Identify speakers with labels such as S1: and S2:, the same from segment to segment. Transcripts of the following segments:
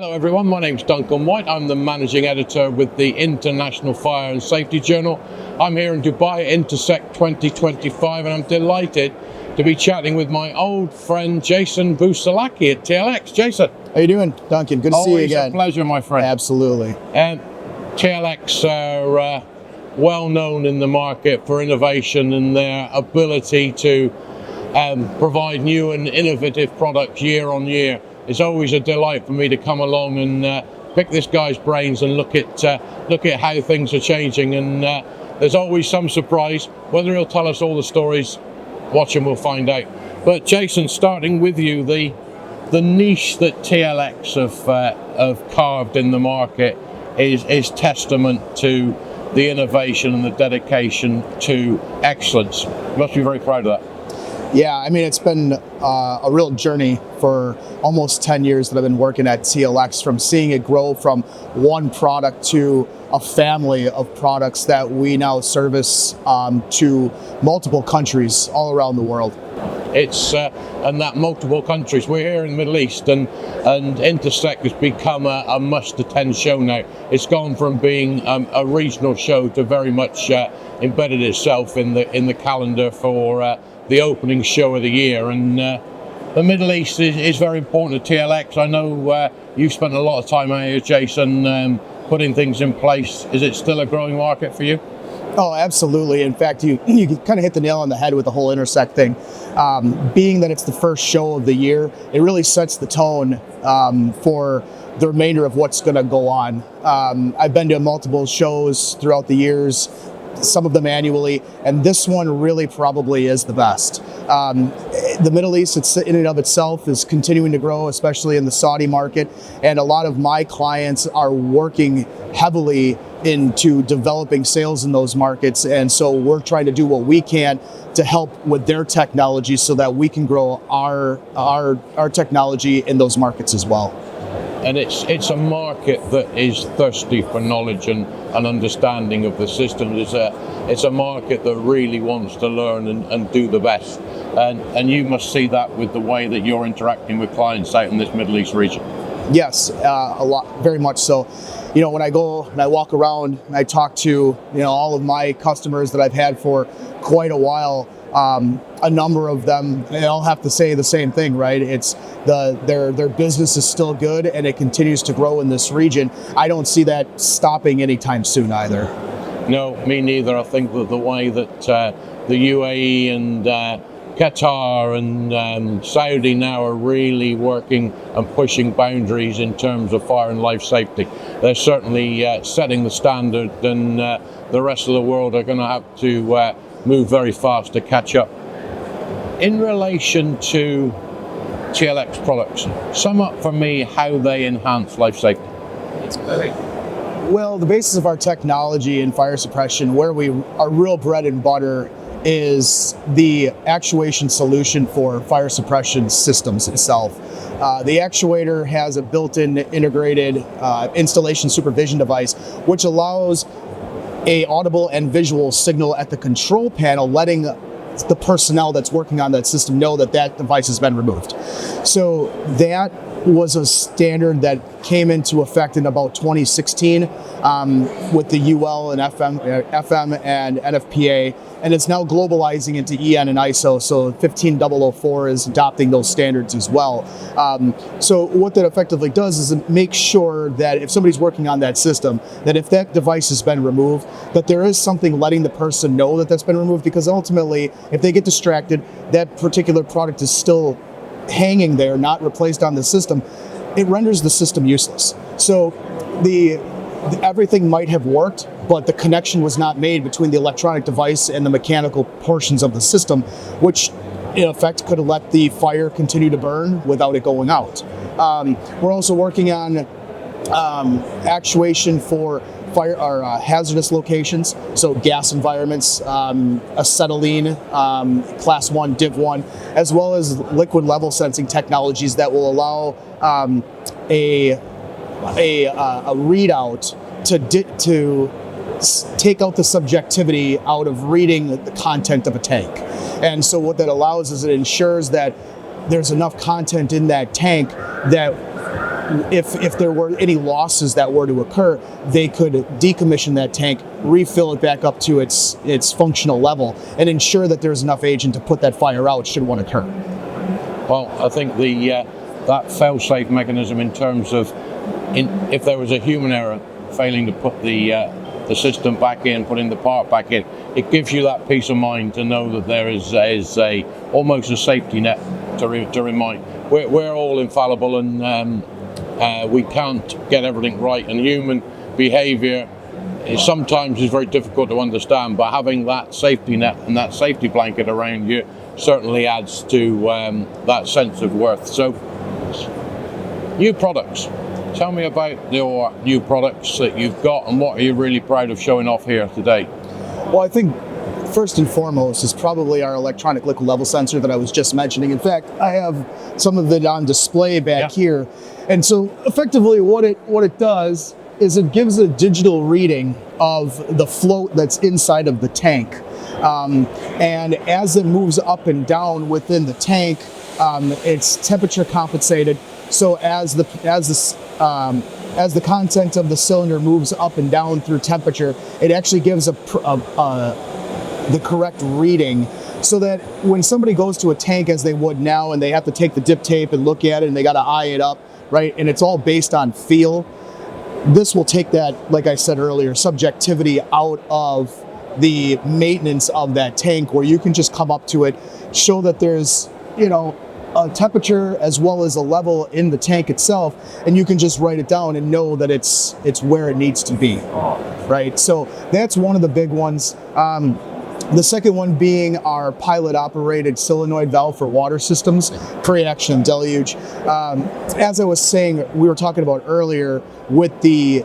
S1: Hello everyone, my name's Duncan White. I'm the managing editor with the International Fire and Safety Journal. I'm here in Dubai at Intersec 2025 and I'm delighted to be chatting with my old friend Jason Busalacchi at TLX. Jason.
S2: How you doing, Duncan? Good to see you again.
S1: Always a pleasure, my friend.
S2: Absolutely.
S1: TLX are well known in the market for innovation and their ability to provide new and innovative products year on year. It's always a delight for me to come along and pick this guy's brains and look at how things are changing. And there's always some surprise. Whether he'll tell us all the stories, watch and we'll find out. But Jason, starting with you, the niche that TLX have carved in the market is testament to the innovation and the dedication to excellence. You must be very proud of that.
S2: Yeah, I mean, it's been a real journey for almost 10 years that I've been working at TLX, from seeing it grow from one product to a family of products that we now service to multiple countries all around the world.
S1: It's and that multiple countries. We're here in the Middle East, and Intersec has become a must-attend show now. It's gone from being a regional show to very much embedded itself in the calendar for the opening show of the year. And the Middle East is very important to TLX. I know you've spent a lot of time out here, Jason, putting things in place. Is it still a growing market for you?
S2: Oh, absolutely. In fact, you kind of hit the nail on the head with the whole Intersec thing. Being that it's the first show of the year, it really sets the tone for the remainder of what's going to go on. I've been to multiple shows throughout the years, some of them annually, and this one really probably is the best. The Middle East, it's in and of itself, is continuing to grow, especially in the Saudi market, and a lot of my clients are working heavily into developing sales in those markets, and so we're trying to do what we can to help with their technology so that we can grow our technology in those markets as well.
S1: And it's a market that is thirsty for knowledge and understanding of the system. It's a market that really wants to learn and do the best. And you must see that with the way that you're interacting with clients out in this Middle East region. Yes,
S2: a lot, very much so. You know, when I go and I walk around and I talk to all of my customers that I've had for quite a while, a number of them, they all have to say the same thing, right? It's their business is still good and it continues to grow in this region. I don't see that stopping anytime soon either.
S1: No, me neither. I think that the way that the UAE and Qatar and Saudi now are really working and pushing boundaries in terms of fire and life safety. They're certainly setting the standard, and the rest of the world are going to have to move very fast to catch up. In relation to TLX products, sum up for me how they enhance life safety.
S2: Well, the basis of our technology in fire suppression, where our real bread and butter is the actuation solution for fire suppression systems itself. The actuator has a built-in integrated installation supervision device, which allows a audible and visual signal at the control panel, letting the personnel that's working on that system know that that device has been removed. So that was a standard that came into effect in about 2016 with the UL and FM and NFPA, and it's now globalizing into EN and ISO, so 15004 is adopting those standards as well. So what that effectively does is it makes sure that if somebody's working on that system, that if that device has been removed, that there is something letting the person know that that's been removed, because ultimately, if they get distracted, that particular product is still hanging there, not replaced on the system, it renders the system useless. So everything might have worked, but the connection was not made between the electronic device and the mechanical portions of the system, which in effect could have let the fire continue to burn without it going out. We're also working on actuation for fire or hazardous locations, so gas environments, acetylene, class 1, div 1, as well as liquid level sensing technologies that will allow a readout to take out the subjectivity out of reading the content of a tank. And so what that allows is it ensures that there's enough content in that tank that if there were any losses that were to occur, they could decommission that tank, refill it back up to its functional level, and ensure that there's enough agent to put that fire out should one occur.
S1: Well, I think that fail-safe mechanism in terms of if there was a human error failing to put the system back in, putting the part back in, it gives you that peace of mind to know that there is almost a safety net to remind. We're all infallible, and we can't get everything right, and human behavior sometimes is very difficult to understand, but having that safety net and that safety blanket around you certainly adds to that sense of worth. So, new products. Tell me about your new products that you've got, and what are you really proud of showing off here today?
S2: Well, I think first and foremost is probably our electronic liquid level sensor that I was just mentioning. In fact, I have some of it on display back here. And so effectively what it does is it gives a digital reading of the float that's inside of the tank. And as it moves up and down within the tank, it's temperature compensated. So as the content of the cylinder moves up and down through temperature, it actually gives the correct reading, so that when somebody goes to a tank as they would now, and they have to take the dip tape and look at it, and they got to eye it up, right? And it's all based on feel. This will take that, like I said earlier, subjectivity out of the maintenance of that tank, where you can just come up to it, show that there's, a temperature as well as a level in the tank itself, and you can just write it down and know that it's where it needs to be, right? So that's one of the big ones. The second one being our pilot-operated solenoid valve for water systems, pre-action deluge. As I was saying, we were talking about earlier with the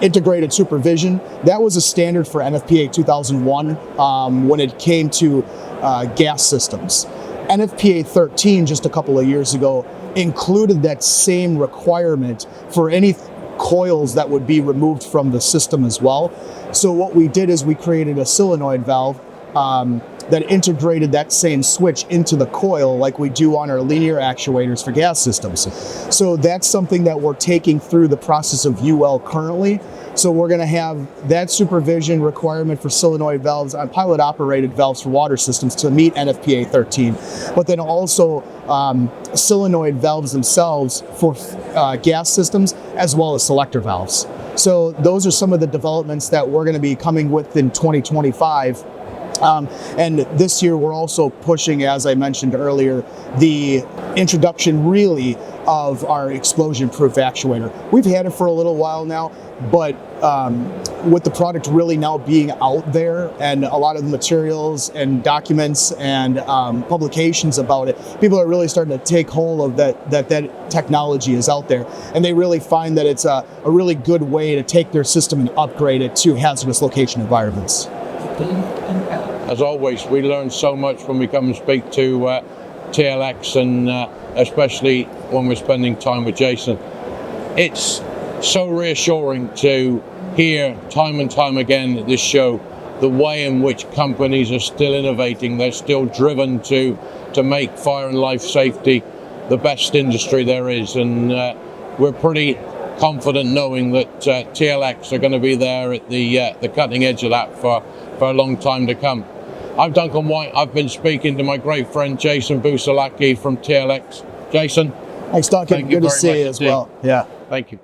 S2: integrated supervision, that was a standard for NFPA 2001 when it came to gas systems. NFPA 13 just a couple of years ago included that same requirement for any coils that would be removed from the system as well. So what we did is we created a solenoid valve that integrated that same switch into the coil like we do on our linear actuators for gas systems. So that's something that we're taking through the process of UL currently. So we're going to have that supervision requirement for solenoid valves on pilot-operated valves for water systems to meet NFPA 13, but then also solenoid valves themselves for gas systems as well as selector valves. So those are some of the developments that we're going to be coming with in 2025. And this year we're also pushing, as I mentioned earlier, the introduction really of our explosion-proof actuator. We've had it for a little while now, but with the product really now being out there and a lot of the materials and documents and publications about it, people are really starting to take hold of that technology is out there, and they really find that it's a really good way to take their system and upgrade it to hazardous location environments.
S1: As always, we learn so much when we come and speak to TLX, and especially when we're spending time with Jason. It's so reassuring to hear time and time again at this show the way in which companies are still innovating. They're still driven to make fire and life safety the best industry there is, and we're pretty confident knowing that TLX are going to be there at the cutting edge of that for a long time to come. I'm Duncan White. I've been speaking to my great friend Jason Busalacchi from TLX. Jason.
S2: Thanks, Duncan. Good to see you as well. Yeah.
S1: Thank you.